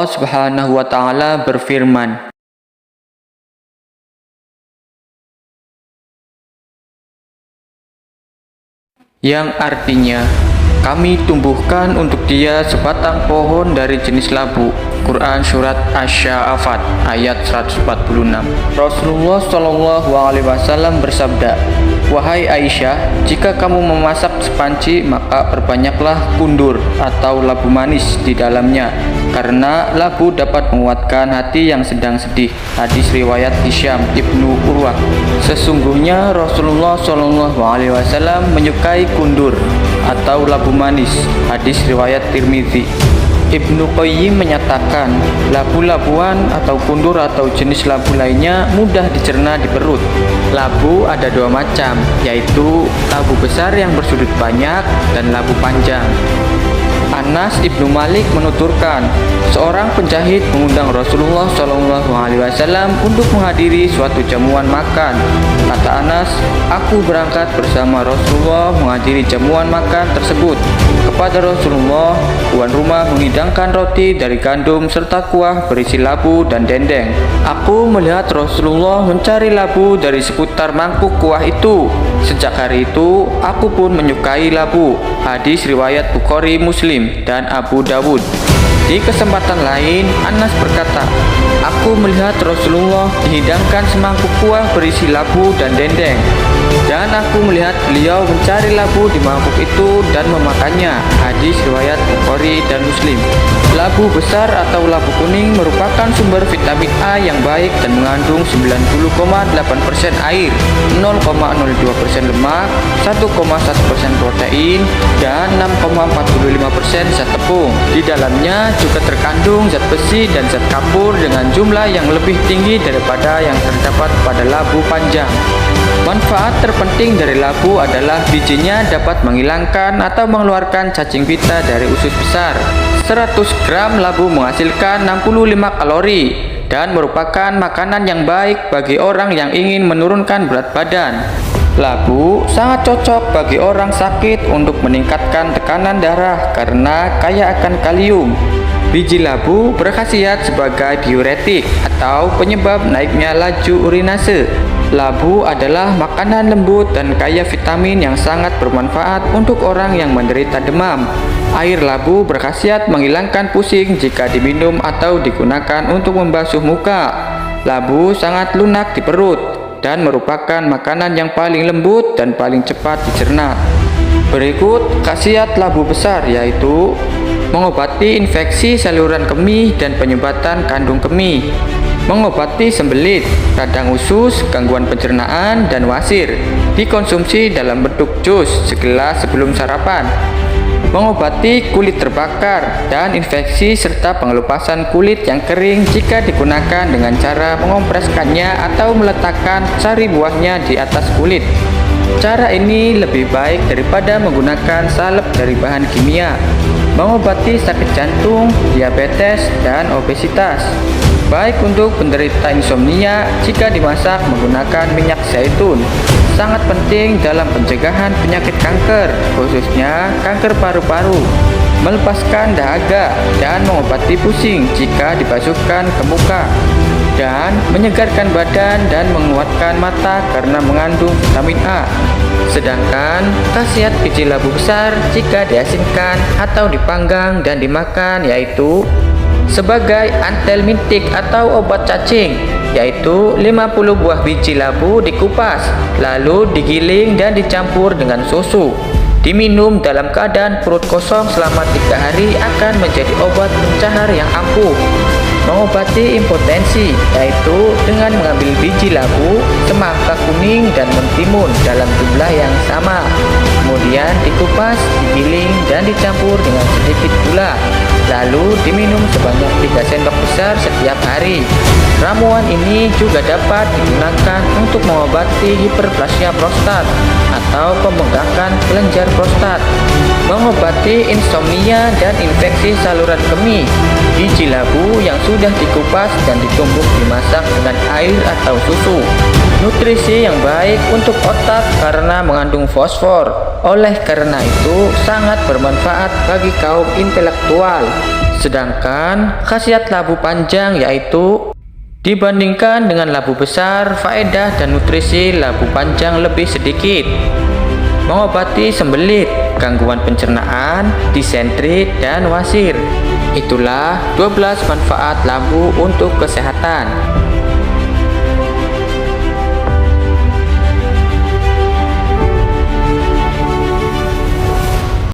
Allah Subhanahu wa Ta'ala berfirman, yang artinya, kami tumbuhkan untuk dia sebatang pohon dari jenis labu. Quran Surat Asy-Sya'afat ayat 146. Rasulullah SAW bersabda, "Wahai Aisyah, jika kamu memasak sepanci, maka perbanyaklah kundur atau labu manis di dalamnya, karena labu dapat menguatkan hati yang sedang sedih." Hadis riwayat Hisyam ibnu Urwah. Sesungguhnya Rasulullah SAW menyukai kundur atau labu manis. Hadis riwayat Tirmidzi. Ibnu Qayyim menyatakan, labu-labuan atau kundur atau jenis labu lainnya mudah dicerna di perut. Labu ada dua macam, yaitu labu besar yang bersudut banyak dan labu panjang. Anas ibnu Malik menuturkan, seorang penjahit mengundang Rasulullah SAW untuk menghadiri suatu jamuan makan. Kata Anas, aku berangkat bersama Rasulullah menghadiri jamuan makan tersebut. Kepada Rasulullah, tuan rumah menghidangkan roti dari gandum serta kuah berisi labu dan dendeng. Aku melihat Rasulullah mencari labu dari seputar mangkuk kuah itu. Sejak hari itu, aku pun menyukai labu. Hadis riwayat Bukhari, Muslim, dan Abu Dawud. Di kesempatan lain, Anas berkata, aku melihat Rasulullah dihidangkan semangkuk kuah berisi labu dan dendeng, dan aku melihat beliau mencari labu di mangkuk itu dan memakannya. Hadis riwayat Bukhari dan Muslim. Labu besar atau labu kuning merupakan sumber vitamin A yang baik dan mengandung 90,8% air, 0,02% lemak, 1,1% protein, dan 6,45% zat tepung. Di dalamnya juga terkandung zat besi dan zat kapur dengan jumlah yang lebih tinggi daripada yang terdapat pada labu panjang. Manfaat terpenting dari labu adalah bijinya dapat menghilangkan atau mengeluarkan cacing pita dari usus besar. 100 gram labu menghasilkan 65 kalori dan merupakan makanan yang baik bagi orang yang ingin menurunkan berat badan. Labu sangat cocok bagi orang sakit untuk meningkatkan tekanan darah karena kaya akan kalium. Biji labu berkhasiat sebagai diuretik atau penyebab naiknya laju urinase. Labu adalah makanan lembut dan kaya vitamin yang sangat bermanfaat untuk orang yang menderita demam. Air labu berkhasiat menghilangkan pusing jika diminum atau digunakan untuk membasuh muka. Labu sangat lunak di perut dan merupakan makanan yang paling lembut dan paling cepat dicerna. Berikut khasiat labu besar, yaitu mengobati infeksi saluran kemih dan penyumbatan kandung kemih, mengobati sembelit, radang usus, gangguan pencernaan, dan wasir. Dikonsumsi dalam bentuk jus segelas sebelum sarapan. Mengobati kulit terbakar dan infeksi serta pengelupasan kulit yang kering jika digunakan dengan cara mengompreskannya atau meletakkan sari buahnya di atas kulit. Cara ini lebih baik daripada menggunakan salep dari bahan kimia. Mengobati sakit jantung, diabetes, dan obesitas. Baik untuk penderita insomnia jika dimasak menggunakan minyak zaitun. Sangat penting dalam pencegahan penyakit kanker, khususnya kanker paru-paru. Melepaskan dahaga dan mengobati pusing jika dibasuhkan ke muka. Dan menyegarkan badan dan menguatkan mata karena mengandung vitamin A. Sedangkan khasiat biji labu besar jika diasinkan atau dipanggang dan dimakan, yaitu sebagai antelmintik atau obat cacing, yaitu 50 buah biji labu dikupas, lalu digiling dan dicampur dengan susu. Diminum dalam keadaan perut kosong selama 3 hari akan menjadi obat pencahar yang ampuh. Mengobati impotensi, yaitu dengan mengambil biji labu, semangka kuning, dan mentimun dalam jumlah yang sama. Kemudian dikupas, digiling, dan dicampur dengan sedikit gula. Lalu diminum sebanyak 3 sendok besar setiap hari. Ramuan ini juga dapat digunakan untuk mengobati hiperplasia prostat atau pembengkakan kelenjar prostat, mengobati insomnia dan infeksi saluran kemih. Biji labu yang sudah dikupas dan ditumbuk dimasak dengan air atau susu. Nutrisi yang baik untuk otak karena mengandung fosfor. Oleh karena itu, sangat bermanfaat bagi kaum intelektual. Sedangkan khasiat labu panjang yaitu dibandingkan dengan labu besar, faedah dan nutrisi labu panjang lebih sedikit. Mengobati sembelit, gangguan pencernaan, disentri, dan wasir. Itulah 12 manfaat labu untuk kesehatan.